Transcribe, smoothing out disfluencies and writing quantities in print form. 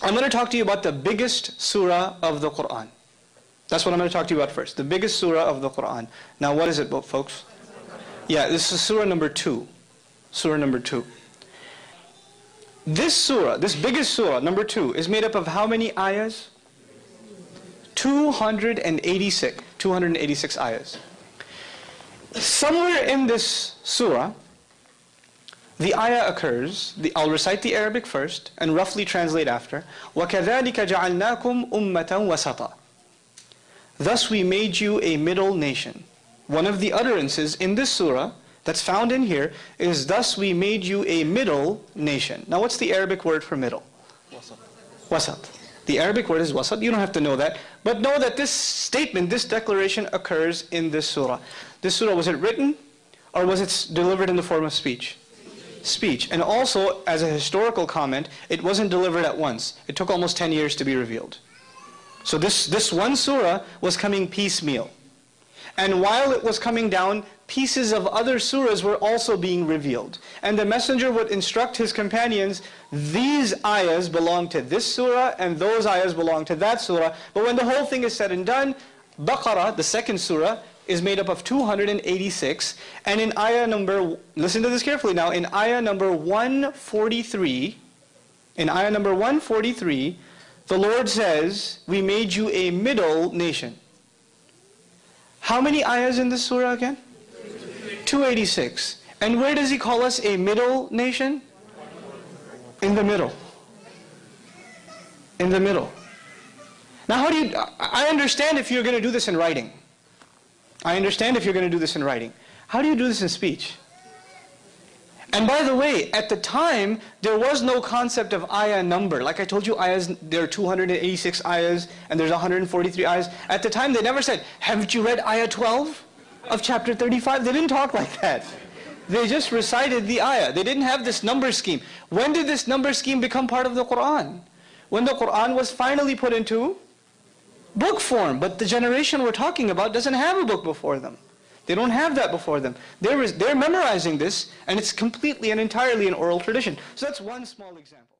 I'm going to talk to you about the biggest surah of the Quran. That's what I'm going to talk to you about first. The biggest surah of the Quran. Now what is it, folks? Yeah, this is surah number 2. Surah number 2. This surah, this biggest surah, number 2, is made up of how many ayahs? 286. 286 ayahs. Somewhere in this surah, the ayah occurs, I'll recite the Arabic first and roughly translate after. وَكَذَلِكَ جَعَلْنَاكُمْ أُمَّةً وَسَطًا. Thus we made you a middle nation. One of the utterances in this surah that's found in here is, thus we made you a middle nation. Now what's the Arabic word for middle? Wasat. Wasat. The Arabic word is wasat. You don't have to know that. But know that this statement, this declaration occurs in this surah. This surah, was it written or was it delivered in the form of speech? Speech. And also, as a historical comment, it wasn't delivered at once. It took almost 10 years to be revealed. So this one surah was coming piecemeal. And while it was coming down, pieces of other surahs were also being revealed. And the messenger would instruct his companions, these ayahs belong to this surah and those ayahs belong to that surah. But when the whole thing is said and done, Baqarah, the second surah, is made up of 286. And in ayah number, listen to this carefully now, in ayah number 143, the Lord says, we made you a middle nation. How many ayahs in this surah again? 286. And where does He call us a middle nation? In the middle. In the middle. Now how do you, I understand if you're going to do this in writing. I understand if you're going to do this in writing. How do you do this in speech? And by the way, at the time, there was no concept of ayah number. Like I told you, ayahs, there are 286 ayahs, and there's 143 ayahs. At the time, they never said, haven't you read ayah 12 of chapter 35? They didn't talk like that. They just recited the ayah. They didn't have this number scheme. When did this number scheme become part of the Quran? When the Quran was finally put into book form. But the generation we're talking about doesn't have a book before them. They don't have that before them. They're memorizing this, and it's completely and entirely an oral tradition. So that's one small example.